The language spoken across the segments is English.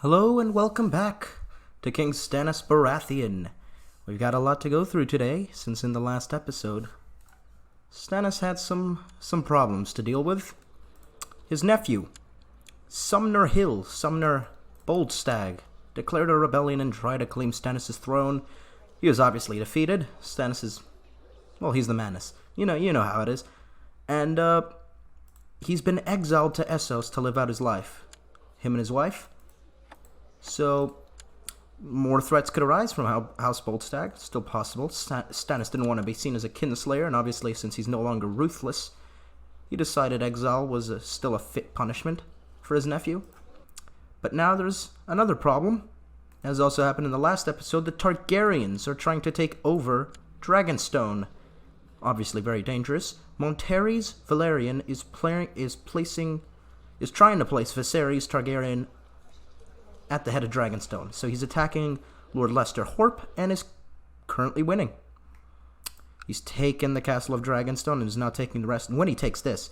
Hello and welcome back to King Stannis Baratheon. We've got a lot to go through today, since in the last episode, Stannis had some problems to deal with. His nephew, Sumner Boldstag, declared a rebellion and tried to claim Stannis' throne. He was obviously defeated. Stannis is, well, he's the Manus. You know how it is. And, he's been exiled to Essos to live out his life. Him and his wife. So, more threats could arise from House Boldstag. Still possible. Stannis didn't want to be seen as a kinslayer, and obviously, since he's no longer ruthless, he decided exile was still a fit punishment for his nephew. But now there's another problem. As also happened in the last episode, the Targaryens are trying to take over Dragonstone. Obviously very dangerous. Monterys Valerian is trying to place Viserys Targaryen at the head of Dragonstone. So he's attacking Lord Lester Horp and is currently winning. He's taken the castle of Dragonstone and is now taking the rest. And when he takes this,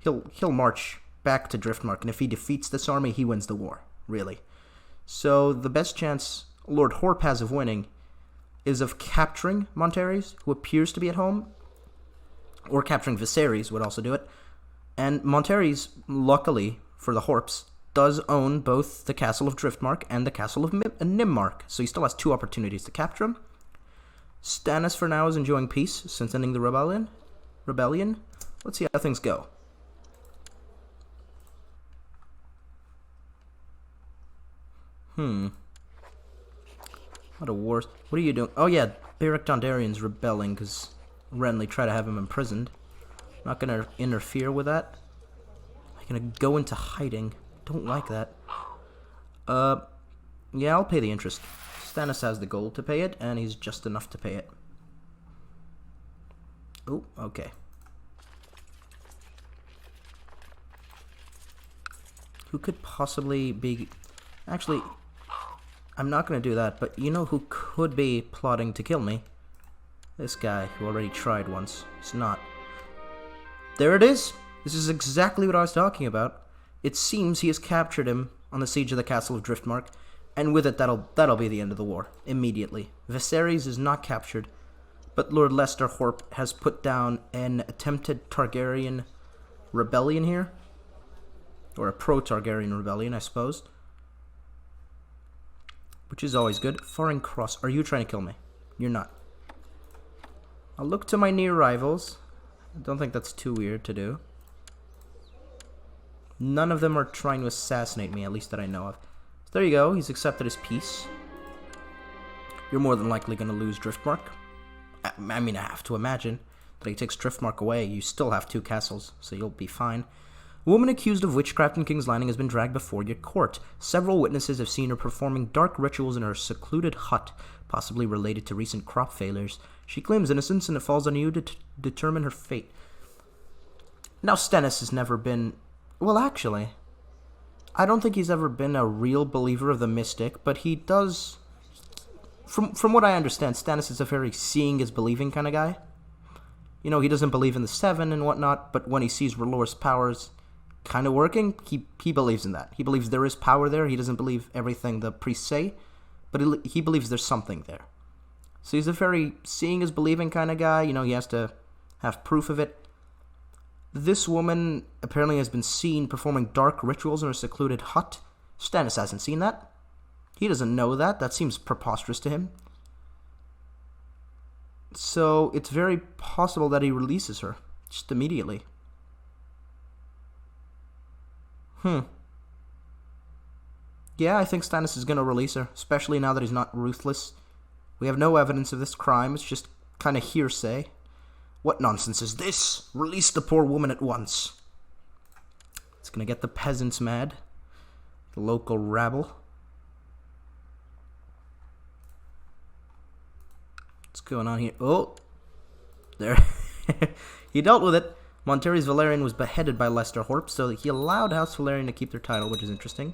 he'll march back to Driftmark. And if he defeats this army, he wins the war, really. So the best chance Lord Horp has of winning is of capturing Monterys, who appears to be at home, or capturing Viserys would also do it. And Monterys, luckily for the Horps, does own both the castle of Driftmark and the castle of Nimmark, so he still has two opportunities to capture him. Stannis, for now, is enjoying peace since ending the rebellion. Let's see how things go. What a worse. What are you doing? Oh yeah, Beric Dondarrion's rebelling because Renly tried to have him imprisoned. Not gonna interfere with that. I'm gonna go into hiding. Don't like that. Yeah, I'll pay the interest. Stannis has the gold to pay it, and he's just enough to pay it. Oh, okay. Who could possibly be... Actually, I'm not going to do that, but you know who could be plotting to kill me? This guy who already tried once. It's not. There it is! This is exactly what I was talking about. It seems he has captured him on the siege of the castle of Driftmark, and with it that'll be the end of the war, immediately. Viserys is not captured, but Lord Lester Horp has put down an attempted Targaryen rebellion here. Or a pro-Targaryen rebellion, I suppose. Which is always good. Foreign Cross, are you trying to kill me? You're not. I'll look to my near rivals. I don't think that's too weird to do. None of them are trying to assassinate me, at least that I know of. So there you go, he's accepted his peace. You're more than likely going to lose Driftmark. I mean, I have to imagine that he takes Driftmark away. You still have two castles, so you'll be fine. A woman accused of witchcraft in King's Landing has been dragged before your court. Several witnesses have seen her performing dark rituals in her secluded hut, possibly related to recent crop failures. She claims innocence, and it falls on you to determine her fate. Now, Stannis has never been... Well, actually, I don't think he's ever been a real believer of the mystic, but he does... From what I understand, Stannis is a very seeing is believing kind of guy. You know, he doesn't believe in the Seven and whatnot, but when he sees R'hllor's powers kind of working, he believes in that. He believes there is power there. He doesn't believe everything the priests say, but he believes there's something there. So he's a very seeing is believing kind of guy. You know, he has to have proof of it. This woman apparently has been seen performing dark rituals in her secluded hut. Stannis hasn't seen that. He doesn't know that. That seems preposterous to him. So it's very possible that he releases her just immediately. Yeah, I think Stannis is going to release her, especially now that he's not ruthless. We have no evidence of this crime. It's just kind of hearsay. What nonsense is this? Release the poor woman at once. It's going to get the peasants mad. The local rabble. What's going on here? Oh! There. He dealt with it. Monterys Valerian was beheaded by Lester Horp, so he allowed House Valerian to keep their title, which is interesting.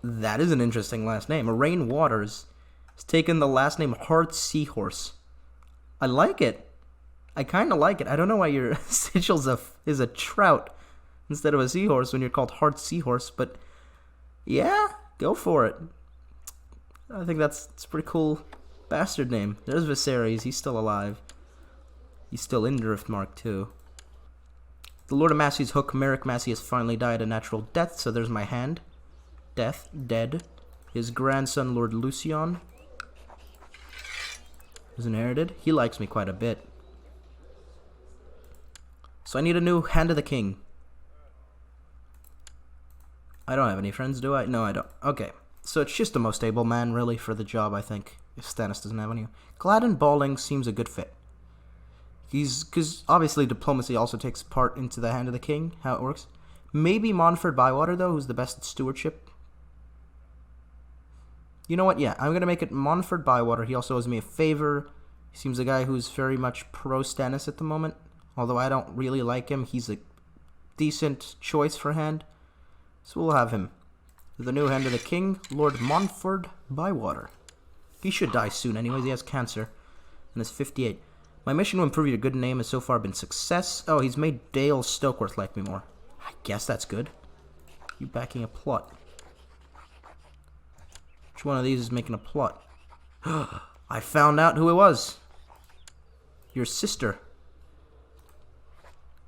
That is an interesting last name. Rain Waters has taken the last name Hard Seahorse. I like it. I kind of like it. I don't know why your sigil is a trout. instead of a seahorse when you're called Hard Seahorse, but yeah, go for it. I think it's a pretty cool bastard name. There's Viserys, he's still alive. He's still in Driftmark too. The Lord of Massey's hook, Merrick Massey, has finally died a natural death, so there's my hand. Death, dead. His grandson, Lord Lucian, is inherited. He likes me quite a bit. So I need a new Hand of the King. I don't have any friends, do I? No, I don't. Okay. So it's just the most able man, really, for the job, I think, if Stannis doesn't have any. Gladden Balding seems a good fit. Because obviously diplomacy also takes part into the Hand of the King, how it works. Maybe Montford Bywater, though, who's the best at stewardship. You know what? Yeah, I'm going to make it Montford Bywater. He also owes me a favor. He seems a guy who's very much pro-Stannis at the moment. Although I don't really like him. He's a decent choice for hand. So we'll have him. The new Hand of the King, Lord Montford Bywater. He should die soon anyways. He has cancer. And is 58. My mission to improve your good name has so far been success. Oh, he's made Dale Stokeworth like me more. I guess that's good. You backing a plot. Which one of these is making a plot? I found out who it was. Your sister.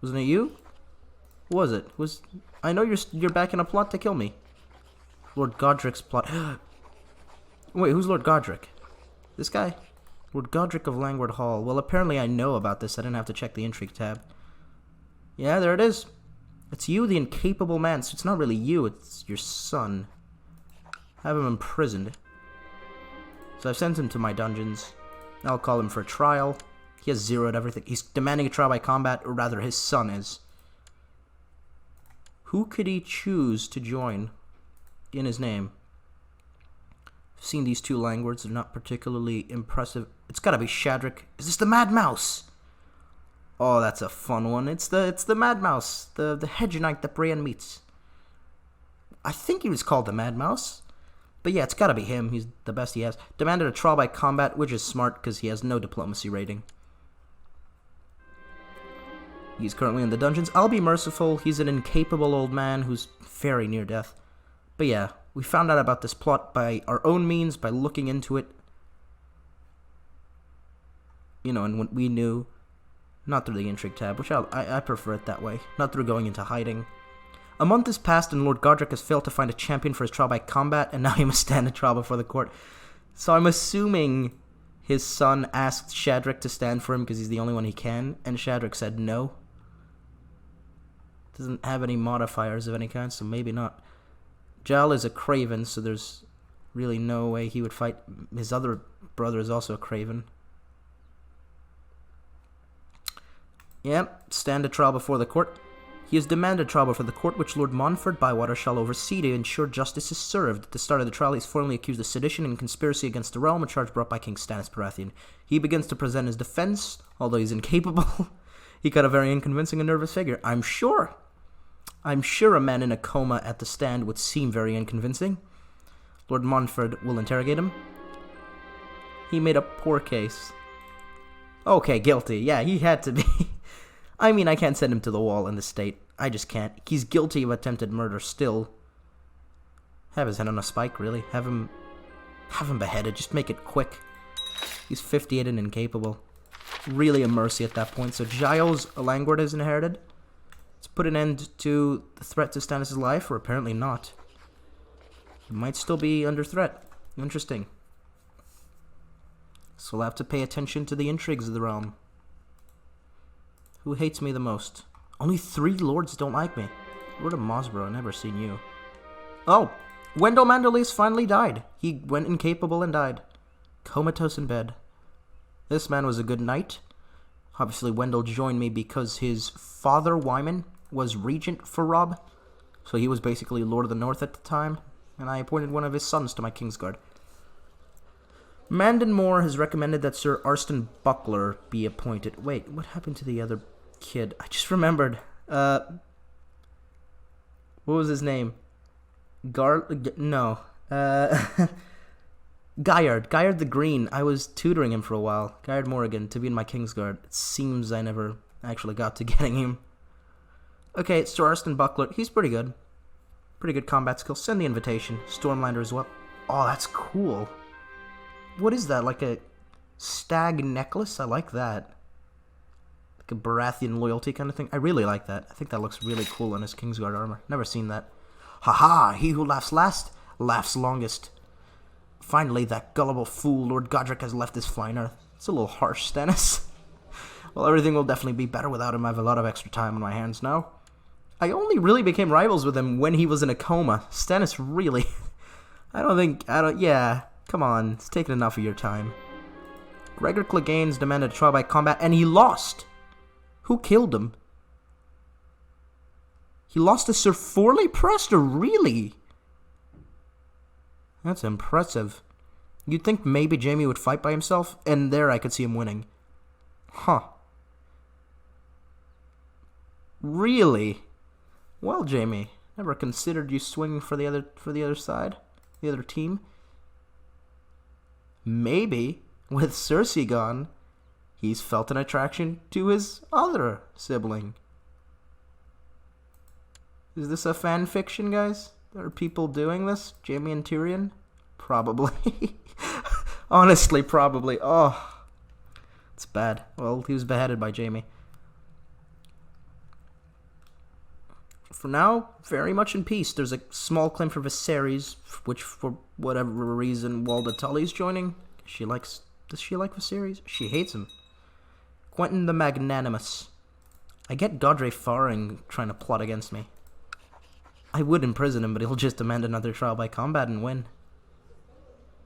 Wasn't it you? Who was it? I know you're backing a plot to kill me. Lord Godric's plot. Wait, who's Lord Godric? This guy? Lord Godric of Langward Hall. Well, apparently I know about this. I didn't have to check the intrigue tab. Yeah, there it is. It's you, the incapable man. So it's not really you, it's your son. Have him imprisoned. So I've sent him to my dungeons. I'll call him for a trial. He has zeroed everything. He's demanding a trial by combat, or rather his son is. Who could he choose to join in his name? I've seen these two Langwards. They're not particularly impressive. It's gotta be Shadrick. Is this the Mad Mouse? Oh, that's a fun one. It's the Mad Mouse, the hedge knight that Brienne meets. I think he was called the Mad Mouse. But yeah, it's gotta be him. He's the best he has. Demanded a trial by combat, which is smart because he has no diplomacy rating. He's currently in the dungeons. I'll be merciful. He's an incapable old man who's very near death. But yeah, we found out about this plot by our own means, by looking into it. You know, and when we knew. Not through the intrigue tab, which I prefer it that way. Not through going into hiding. A month has passed and Lord Godric has failed to find a champion for his trial by combat, and now he must stand a trial before the court. So I'm assuming his son asked Shadrick to stand for him because he's the only one he can, and Shadrick said no. Doesn't have any modifiers of any kind, so maybe not. Jal is a Craven, so there's really no way he would fight. His other brother is also a Craven. Yep, stand a trial before the court. He has demanded trial before the court, which Lord Montford Bywater shall oversee to ensure justice is served. At the start of the trial, he is formally accused of sedition and conspiracy against the realm, a charge brought by King Stannis Baratheon. He begins to present his defense, although he's incapable. He got a very unconvincing and nervous figure. I'm sure a man in a coma at the stand would seem very unconvincing. Lord Montford will interrogate him. He made a poor case. Okay, guilty. Yeah, he had to be. I mean, I can't send him to the wall in the state. I just can't. He's guilty of attempted murder still. Have his head on a spike, really. Have him beheaded. Just make it quick. He's 58 and incapable. Really a mercy at that point. So Giles Langward is inherited. Let's put an end to the threat to Stannis' life, or apparently not. He might still be under threat. Interesting. So we'll have to pay attention to the intrigues of the realm. Who hates me the most? Only 3 lords don't like me. Lord of Mosborough, never seen you. Oh, Wendell Manderley's finally died. He went incapable and died. Comatose in bed. This man was a good knight. Obviously, Wendell joined me because his father, Wyman, was regent for Robb. So he was basically Lord of the North at the time. And I appointed one of his sons to my Kingsguard. Mandon Moore has recommended that Sir Arston Buckler be appointed. Wait, what happened to the other kid? I just remembered. What was his name? No. Guyard the Green. I was tutoring him for a while. Guyard Morrigan to be in my Kingsguard. It seems I never actually got to getting him. Okay, it's Arstan Buckler. He's pretty good. Pretty good combat skills. Send the invitation. Stormlander as well. Oh, that's cool. What is that? Like a stag necklace? I like that. Like a Baratheon loyalty kind of thing. I really like that. I think that looks really cool on his Kingsguard armor. Never seen that. Haha, he who laughs last, laughs longest. Finally, that gullible fool, Lord Godric, has left this flying earth. It's a little harsh, Stannis. Well, everything will definitely be better without him. I have a lot of extra time on my hands now. I only really became rivals with him when he was in a coma. Stannis really... yeah, come on. It's taken enough of your time. Gregor Clegane's demanded a trial by combat, and he lost. Who killed him? He lost to Sir Forley Prester, really? That's impressive. You'd think maybe Jaime would fight by himself, and there I could see him winning. Huh. Really? Well, Jaime, never considered you swinging for the other side? The other team? Maybe, with Cersei gone, he's felt an attraction to his other sibling. Is this a fan fiction, guys? Are people doing this? Jaime and Tyrion? Probably. Honestly, probably. Oh, it's bad. Well, he was beheaded by Jaime. For now, very much in peace. There's a small claim for Viserys, which for whatever reason Walda Tully's joining. Does she like Viserys? She hates him. Quentin the Magnanimous. I get Godrey Farring trying to plot against me. I would imprison him, but he'll just demand another trial by combat and win.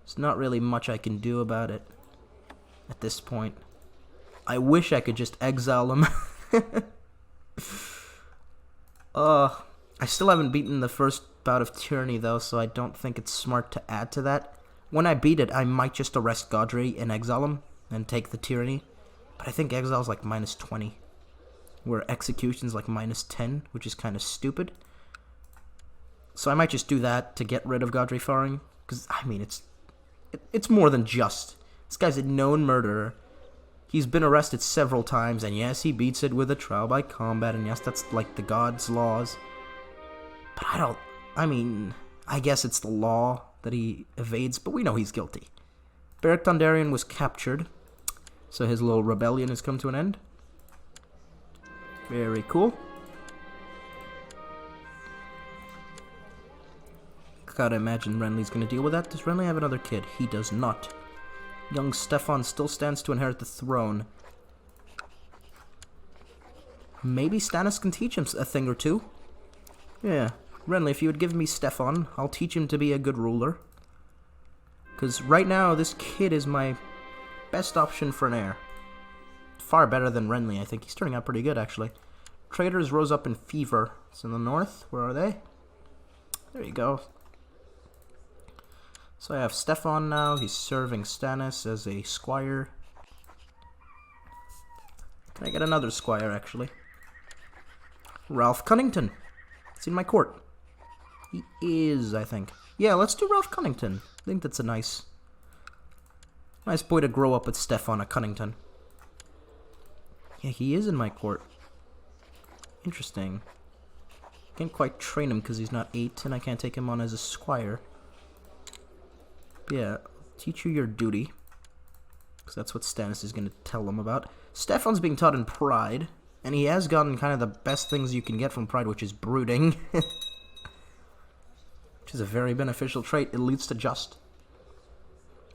There's not really much I can do about it at this point. I wish I could just exile him. I still haven't beaten the first bout of tyranny, though, so I don't think it's smart to add to that. When I beat it, I might just arrest Godrey and exile him, and take the tyranny. But I think exile's like -20, where execution's like -10, which is kind of stupid. So I might just do that to get rid of Godrey Farring, because, I mean, it's more than just. This guy's a known murderer. He's been arrested several times, and yes, he beats it with a trial by combat, and yes, that's like the gods' laws. But I guess it's the law that he evades, but we know he's guilty. Beric Dondarrion was captured, so his little rebellion has come to an end. Very cool. Gotta imagine Renly's gonna deal with that. Does Renly have another kid? He does not. Young Stefan still stands to inherit the throne. Maybe Stannis can teach him a thing or two. Yeah, Renly, if you would give me Stefan, I'll teach him to be a good ruler. Because right now, this kid is my best option for an heir. Far better than Renly, I think. He's turning out pretty good, actually. Traders rose up in fever. It's in the north. Where are they? There you go. So I have Stefan now. He's serving Stannis as a squire. Can I get another squire, actually? Ralph Cunnington. It's in my court. He is, I think. Yeah, let's do Ralph Cunnington. I think that's a nice boy to grow up with, Stefan Cunnington. Yeah, he is in my court. Interesting. Can't quite train him because he's not 8, and I can't take him on as a squire. Yeah, teach you your duty, because that's what Stannis is going to tell him about. Stefan's being taught in Pride, and he has gotten kind of the best things you can get from Pride, which is brooding. Which is a very beneficial trait. It leads to just.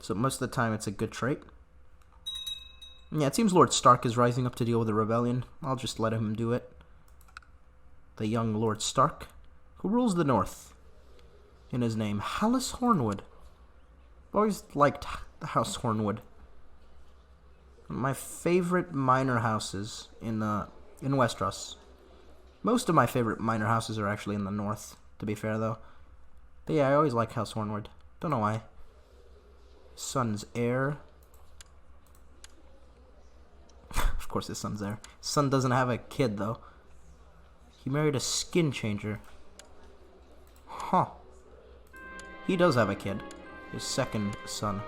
So most of the time it's a good trait. Yeah, it seems Lord Stark is rising up to deal with the rebellion. I'll just let him do it. The young Lord Stark, who rules the north. In his name, Hallis Hornwood. I've always liked the House Hornwood. One of my favorite minor houses in Westeros. Most of my favorite minor houses are actually in the north, to be fair, though. But yeah, I always like House Hornwood. Don't know why. Son's heir. Of course his son's heir. His son doesn't have a kid, though. He married a skin changer. Huh. He does have a kid. His second son.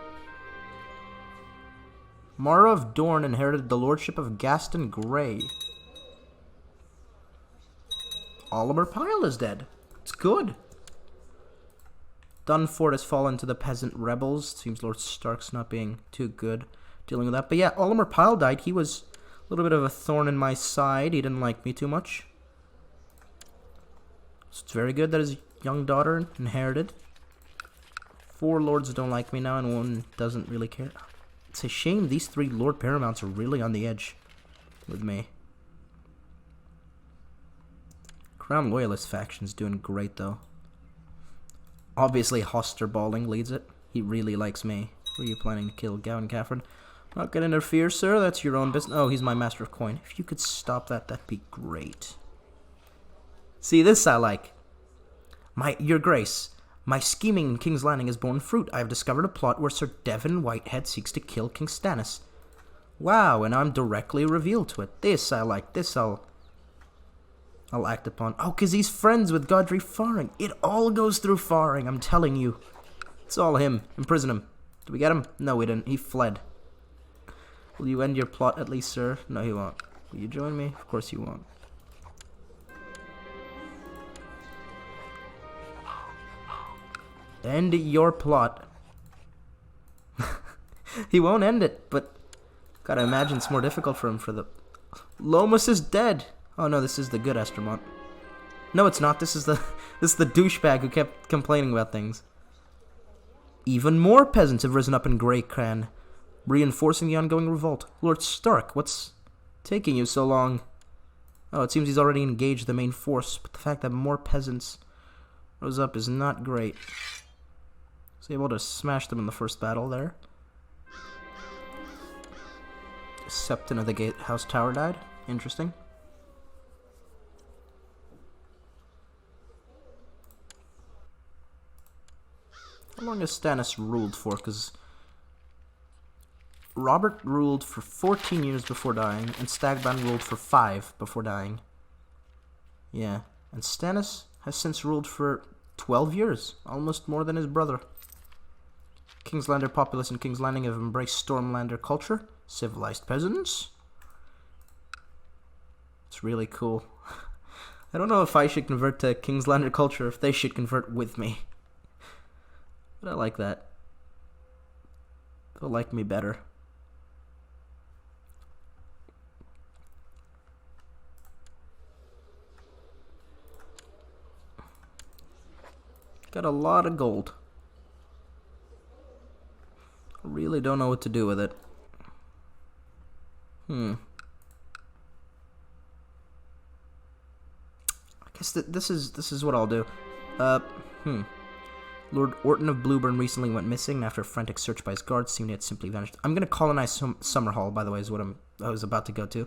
Mara of Dorne inherited the lordship of Gaston Grey. Olimar Pyle is dead. It's good. Dunford has fallen to the peasant rebels. Seems Lord Stark's not being too good dealing with that. But yeah, Olimar Pyle died. He was a little bit of a thorn in my side. He didn't like me too much. So it's very good that his young daughter inherited. 4 lords don't like me now and 1 doesn't really care. It's a shame these 3 Lord Paramounts are really on the edge with me. Crown Loyalist faction's doing great though. Obviously Hoster Balling leads it. He really likes me. Who are you planning to kill? Gowan Cafford? Not gonna interfere, sir. That's your own business. Oh, he's my master of coin. If you could stop that, that'd be great. See, this I like. Your Grace, my scheming in King's Landing has borne fruit. I have discovered a plot where Sir Devon Whitehead seeks to kill King Stannis. Wow, and I'm directly revealed to it. This I like. This I'll act upon. Oh, because he's friends with Godfrey Faring. It all goes through Faring, I'm telling you. It's all him. Imprison him. Did we get him? No, we didn't. He fled. Will you end your plot at least, sir? No, he won't. Will you join me? Of course you won't. End your plot. He won't end it, but gotta imagine it's more difficult for him for the... Lomas is dead! Oh no, this is the good Estermont. No, it's not. This is the douchebag who kept complaining about things. Even more peasants have risen up in Grey Cran, reinforcing the ongoing revolt. Lord Stark, what's taking you so long? Oh, it seems he's already engaged the main force, but the fact that more peasants rose up is not great. Was able to smash them in the first battle there. Septon of the Gatehouse Tower died. Interesting. How long has Stannis ruled for? Because Robert ruled for 14 years before dying, and Stagban ruled for 5 before dying. Yeah, and Stannis has since ruled for 12 years, almost more than his brother. Kingslander populace in King's Landing have embraced Stormlander culture, civilized peasants. It's really cool. I don't know if I should convert to Kingslander culture, or if they should convert with me. But I like that. They'll like me better. Got a lot of gold. I really don't know what to do with it. I guess this is what I'll do. Lord Orton of Blueburn recently went missing, and after a frantic search by his guards, seemed he had simply vanished. I'm going to colonize Summerhall, by the way, is what I was about to go to.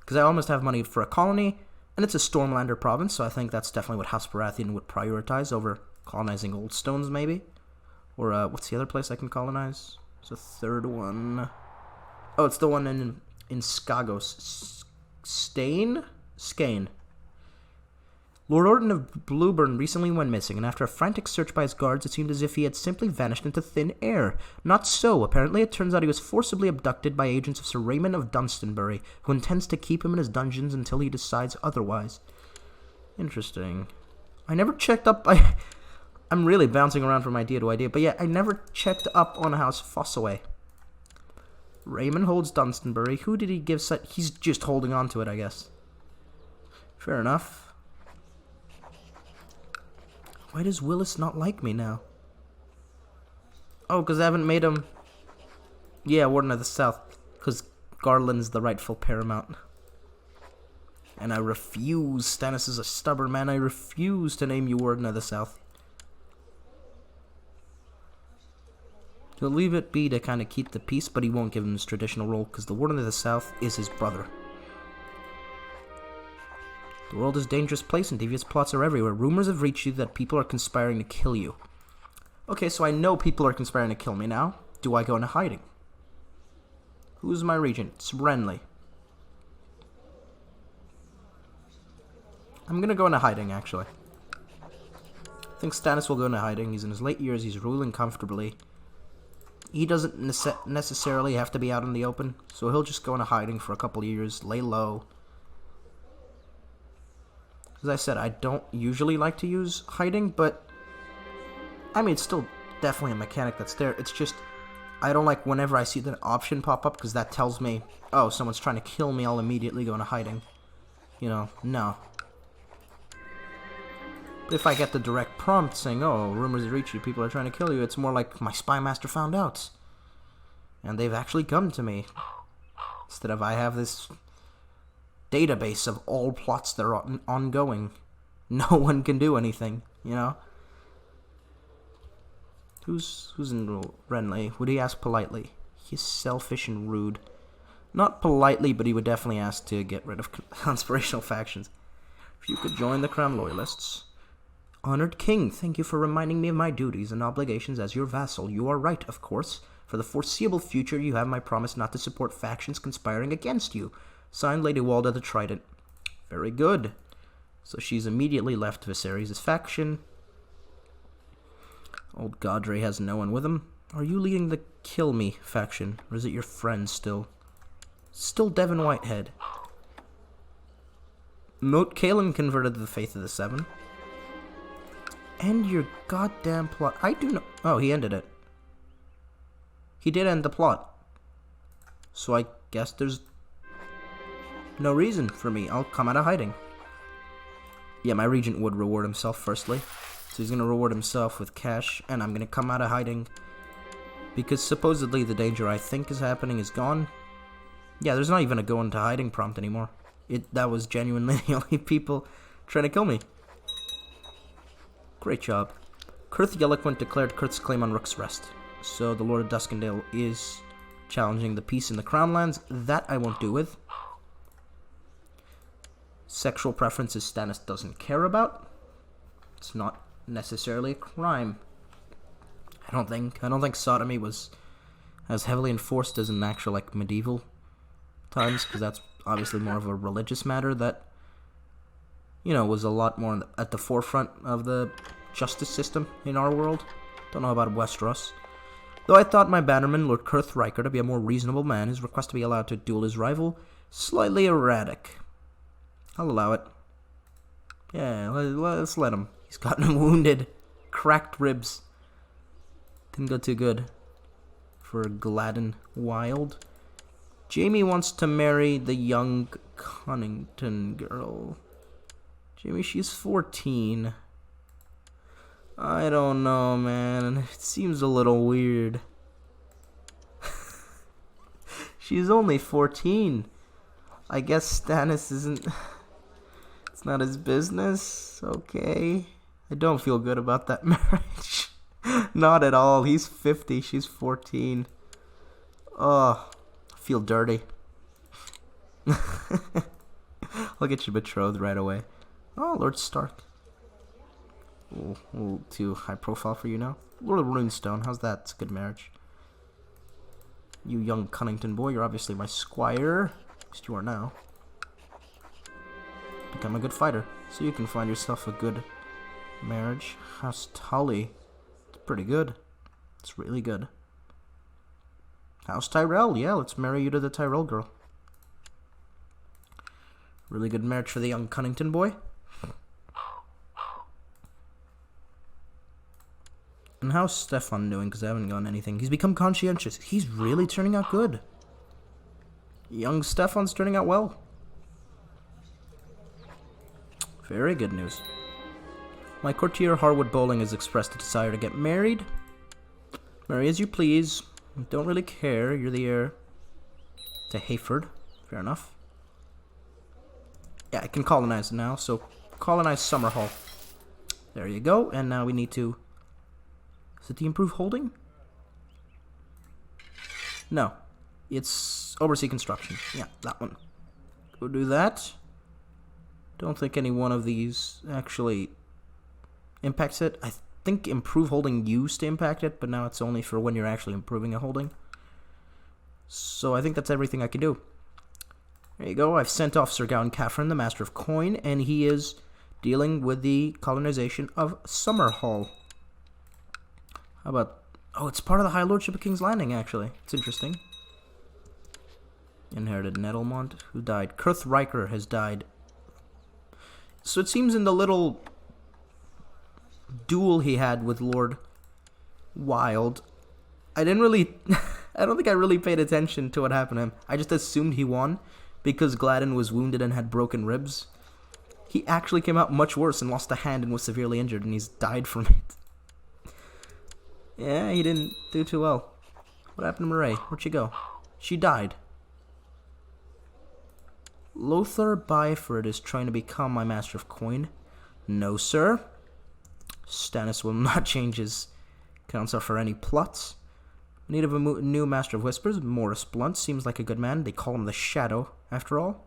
Because I almost have money for a colony, and it's a Stormlander province, so I think that's definitely what House Baratheon would prioritize over colonizing Oldstones, maybe. Or, what's the other place I can colonize? There's a third one. Oh, it's the one in Skagos. Skane. Lord Orton of Blueburn recently went missing, and after a frantic search by his guards, it seemed as if he had simply vanished into thin air. Not so. Apparently, it turns out he was forcibly abducted by agents of Sir Raymond of Dunstanbury, who intends to keep him in his dungeons until he decides otherwise. Interesting. I never checked up... I'm really bouncing around from idea to idea, but yeah, I never checked up on House Fossaway. Raymond holds Dunstanbury. Who did he give... He's just holding on to it, I guess. Fair enough. Why does Willis not like me now? Oh, because I haven't made him... Yeah, Warden of the South. Because Garland's the rightful paramount. And I refuse. Stannis is a stubborn man. I refuse to name you Warden of the South. He'll leave it be to kind of keep the peace, but he won't give him his traditional role, because the Warden of the South is his brother. The world is a dangerous place and devious plots are everywhere. Rumors have reached you that people are conspiring to kill you. Okay, so I know people are conspiring to kill me now. Do I go into hiding? Who's my regent? It's Renly. I'm gonna go into hiding, actually. I think Stannis will go into hiding. He's in his late years. He's ruling comfortably. He doesn't necessarily have to be out in the open, so he'll just go into hiding for a couple years, lay low. As I said, I don't usually like to use hiding, but I mean, it's still definitely a mechanic that's there. It's just, I don't like whenever I see that option pop up, because that tells me, oh, someone's trying to kill me, I'll immediately go into hiding. You know, no. But if I get the direct prompt saying, oh, rumors reach you, people are trying to kill you, it's more like my spy master found out. And they've actually come to me. Instead of I have this database of all plots that are ongoing. No one can do anything, you know? Who's in Renly? Would he ask politely? He's selfish and rude. Not politely, but he would definitely ask to get rid of conspirational factions. If you could join the Crown Loyalists. Honored King, thank you for reminding me of my duties and obligations as your vassal. You are right, of course. For the foreseeable future, you have my promise not to support factions conspiring against you. Signed, Lady Walda the Trident. Very good. So she's immediately left Viserys' faction. Old Godre has no one with him. Are you leading the Kill Me faction, or is it your friend still? Still Devon Whitehead. Moat Kaelin converted to the Faith of the Seven. End your goddamn plot. I do not... Oh, he ended it. He did end the plot. So I guess there's no reason for me. I'll come out of hiding. Yeah, my regent would reward himself firstly. So he's going to reward himself with cash, and I'm going to come out of hiding. Because supposedly the danger I think is happening is gone. Yeah, there's not even a go into hiding prompt anymore. That was genuinely the only people trying to kill me. Great job. Kurth the Eloquent declared Kurth's claim on Rook's Rest. So the Lord of Duskendale is challenging the peace in the Crownlands. That I won't do with. Sexual preferences Stannis doesn't care about. It's not necessarily a crime. I don't think sodomy was as heavily enforced as in actual like medieval times, because that's obviously more of a religious matter that, you know, was a lot more at the forefront of the justice system in our world. Don't know about Westeros. Though I thought my bannerman, Lord Kurth Riker, to be a more reasonable man, his request to be allowed to duel his rival, slightly erratic. I'll allow it. Yeah, let's let him. He's gotten wounded. Cracked ribs. Didn't go too good for Gladden Wild. Jaime wants to marry the young Cunnington girl. Jaime, she's 14. I don't know, man. It seems a little weird. She's only 14. I guess Stannis isn't... It's not his business. Okay. I don't feel good about that marriage. Not at all. He's 50. She's 14. Oh, I feel dirty. I'll get you betrothed right away. Oh, Lord Stark. Ooh, a little too high profile for you now. Lord of Runestone. How's that? It's a good marriage. You young Cunnington boy, you're obviously my squire. At least you are now. Become a good fighter, so you can find yourself a good marriage. House Tully. It's pretty good. It's really good. House Tyrell. Yeah, let's marry you to the Tyrell girl. Really good marriage for the young Cunnington boy. And how's Stefan doing? Because I haven't gotten anything. He's become conscientious. He's really turning out good. Young Stefan's turning out well. Very good news. My courtier Harwood Bowling has expressed a desire to get married. Marry as you please. Don't really care. You're the heir to Hayford. Fair enough. Yeah, I can colonize now. So colonize Summerhall. There you go. And now we need to... Is it the improve holding? No. It's oversee construction. Yeah, that one. Go do that. Don't think any one of these actually impacts it. I think improve holding used to impact it, but now it's only for when you're actually improving a holding. So I think that's everything I can do. There you go. I've sent off Sir Gawain Catherine, the Master of Coin, and he is dealing with the colonization of Summerhall. How about... Oh, it's part of the High Lordship of King's Landing, actually. It's interesting. Inherited Nettlemont, who died. Kurth Riker has died. So it seems in the little duel he had with Lord Wild, I didn't really... I don't think I really paid attention to what happened to him. I just assumed he won because Gladden was wounded and had broken ribs. He actually came out much worse and lost a hand and was severely injured, and he's died from it. Yeah, he didn't do too well. What happened to Murray? Where'd she go? She died. Lothar Byford is trying to become my Master of Coin. No, sir. Stannis will not change his counsel for any plots. We need a new Master of Whispers. Morris Blunt seems like a good man. They call him the Shadow, after all.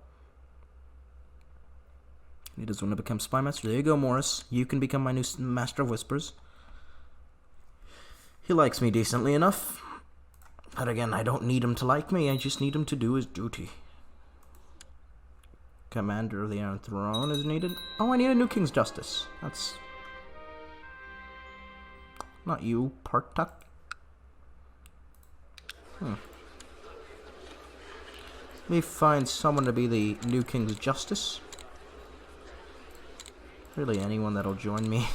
He doesn't want to become Spy Master. There you go, Morris. You can become my new Master of Whispers. He likes me decently enough. But again, I don't need him to like me. I just need him to do his duty. Commander of the Iron Throne is needed. Oh, I need a new King's Justice. That's... not you, Partuck. Let me find someone to be the new King's Justice. Really anyone that'll join me.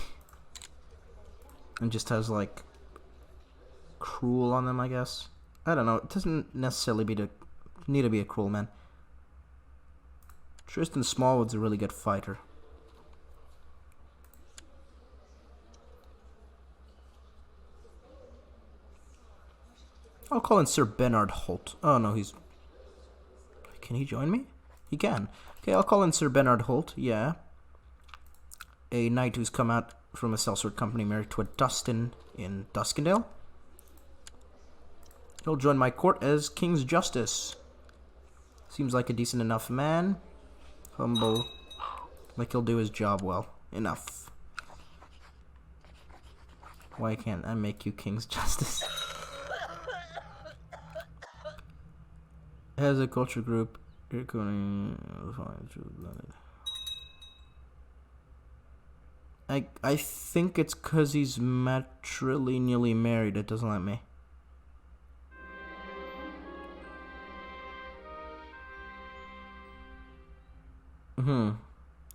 And just has, like, cruel on them, I guess. I don't know. It doesn't necessarily need to be a cruel man. Tristan Smallwood's a really good fighter. I'll call in Sir Bernard Holt. Oh, no, he's... Can he join me? He can. Okay, I'll call in Sir Bernard Holt, yeah. A knight who's come out from a sellsword company married to a Dustin in Duskendale. He'll join my court as King's Justice. Seems like a decent enough man. Humble. Like he'll do his job well. Enough. Why can't I make you King's Justice? As a culture group, I think it's because he's matrilineally married. It doesn't let me.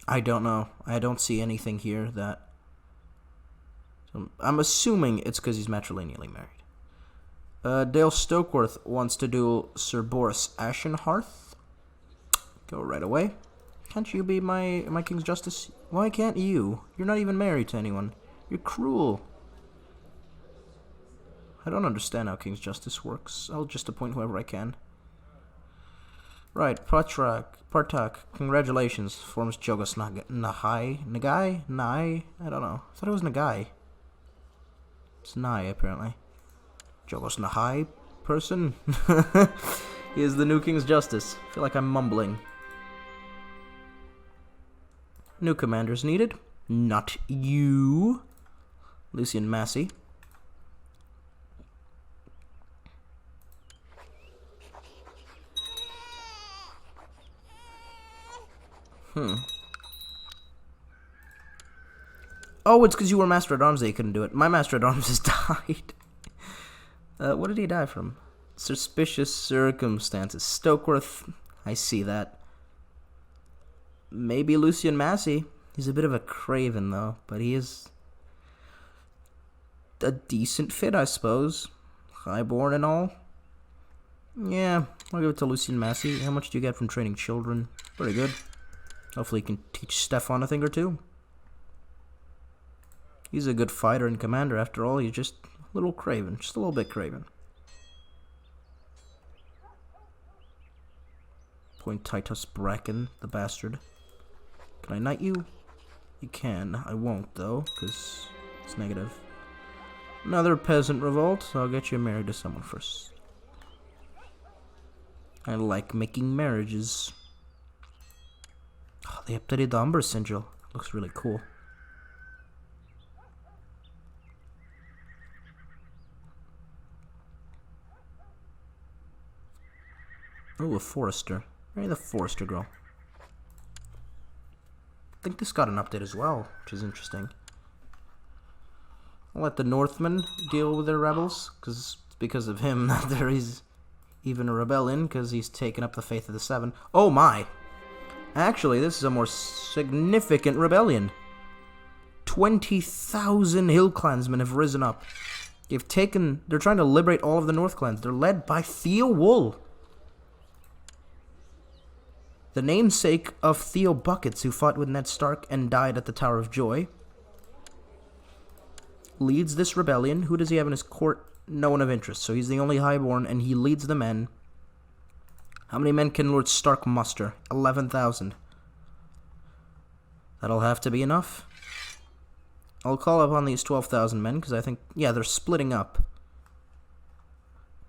I don't know. I don't see anything here that... So I'm assuming it's because he's matrilineally married. Dale Stokeworth wants to duel Sir Boris Ashenhearth. Go right away. Can't you be my King's Justice? Why can't you? You're not even married to anyone. You're cruel. I don't understand how King's Justice works. I'll just appoint whoever I can. Right, Partak, congratulations. Forms Jogos Nagai? Nai? I don't know. I thought it was Nagai. It's Nai, apparently. Jogos Nagai person? He is the new King's Justice. I feel like I'm mumbling. New commanders needed. Not you. Lucian Massey. Oh, it's because you were Master at Arms that you couldn't do it. My Master at Arms has died. What did he die from? Suspicious circumstances. Stokeworth. I see that. Maybe Lucian Massey. He's a bit of a craven, though. But he is a decent fit, I suppose. Highborn and all. Yeah, I'll give it to Lucian Massey. How much do you get from training children? Pretty good. Hopefully he can teach Stefan a thing or two. He's a good fighter and commander, after all. He's just a little craven. Just a little bit craven. Point Titus Bracken, the bastard. Can I knight you? You can. I won't, though, because it's negative. Another peasant revolt, so I'll get you married to someone first. I like making marriages. Oh, they updated the Umber Sigil. Looks really cool. Oh, a Forester. Marry the Forester girl. I think this got an update as well, which is interesting. I'll let the Northmen deal with their rebels, because it's because of him that there is even a rebellion, because he's taken up the faith of the Seven. Oh my! Actually, this is a more significant rebellion. 20,000 hill clansmen have risen up. They're trying to liberate all of the North clans. They're led by Theo Wool, the namesake of Theo Buckets, who fought with Ned Stark and died at the Tower of Joy. Leads this rebellion. Who does he have in his court? No one of interest. So he's the only highborn, and he leads the men. How many men can Lord Stark muster? 11,000. That'll have to be enough. I'll call upon these 12,000 men, because I think, yeah, they're splitting up.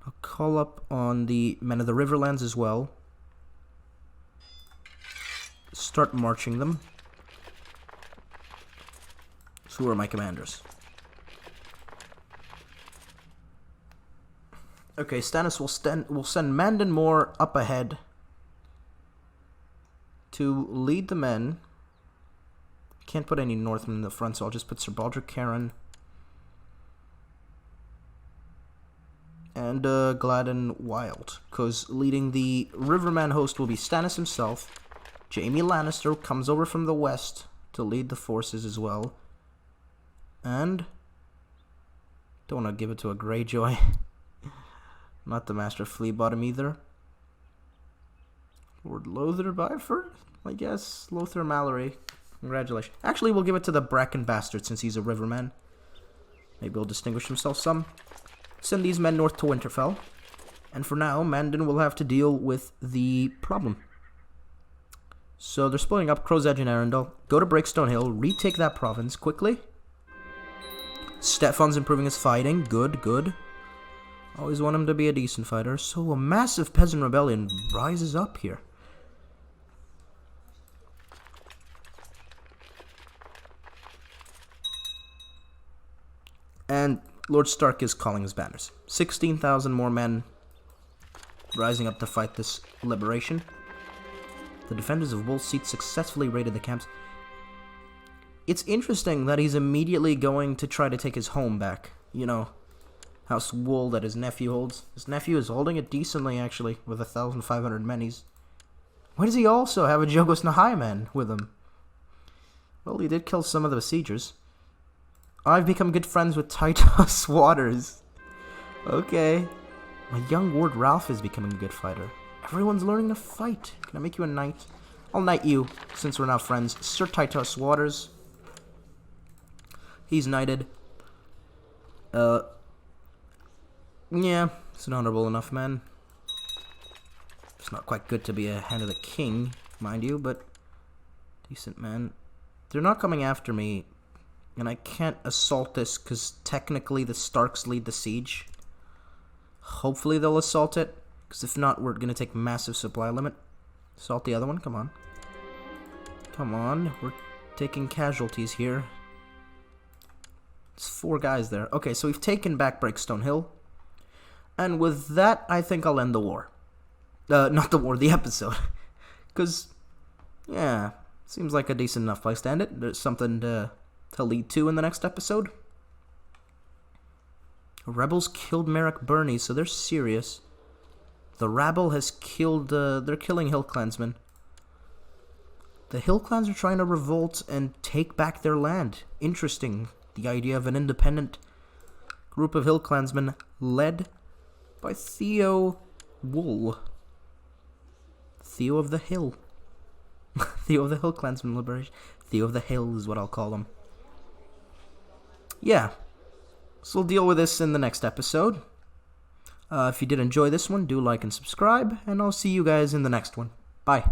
I'll call up on the men of the Riverlands as well. Start marching them. So who are my commanders? Okay, Stannis will send Mandon Moore up ahead to lead the men. Can't put any Northmen in the front, so I'll just put Sir Baldric Caron and Gladden Wild, because leading the Riverman host will be Stannis himself. Jaime Lannister comes over from the west to lead the forces as well. And don't want to give it to a Greyjoy. Not the Master of Fleabottom either. Lord Lothar Byford, I guess. Lothar Mallory. Congratulations. Actually, we'll give it to the Bracken Bastard since he's a Riverman. Maybe he'll distinguish himself some. Send these men north to Winterfell. And for now, Mandon will have to deal with the problem. So they're splitting up Crow's Edge and Arundel. Go to Breakstone Hill. Retake that province quickly. Stefan's improving his fighting. Good, good. Always want him to be a decent fighter. So a massive peasant rebellion rises up here. And Lord Stark is calling his banners. 16,000 more men rising up to fight this liberation. The defenders of Wolf Seat successfully raided the camps. It's interesting that he's immediately going to try to take his home back. You know, House Wool that his nephew holds. His nephew is holding it decently, actually, with 1,500 men. Why does he also have a Jogos Nahai man with him? Well, he did kill some of the besiegers. I've become good friends with Titus Waters. Okay. My young ward Ralph is becoming a good fighter. Everyone's learning to fight. Can I make you a knight? I'll knight you, since we're now friends. Sir Titus Waters. He's knighted. Yeah, it's an honorable enough man. It's not quite good to be a hand of the king, mind you, but decent man. They're not coming after me, and I can't assault this because technically the Starks lead the siege. Hopefully they'll assault it, because if not, we're going to take massive supply limit. Assault the other one, come on. Come on, we're taking casualties here. There's 4 guys there. Okay, so we've taken back Breakstone Hill. And with that, I think I'll end the war. Not the war, the episode. Because, yeah, seems like a decent enough place to end it. There's something to lead to in the next episode. Rebels killed Merrick Burney, so they're serious. The rabble has killed, they're killing Hill Clansmen. The Hill Clans are trying to revolt and take back their land. Interesting. The idea of an independent group of Hill Clansmen led by Theo Wool. Theo of the Hill. Theo of the Hill Clansman Liberation. Theo of the Hill is what I'll call him. Yeah. So we'll deal with this in the next episode. If you did enjoy this one, do like and subscribe, and I'll see you guys in the next one. Bye.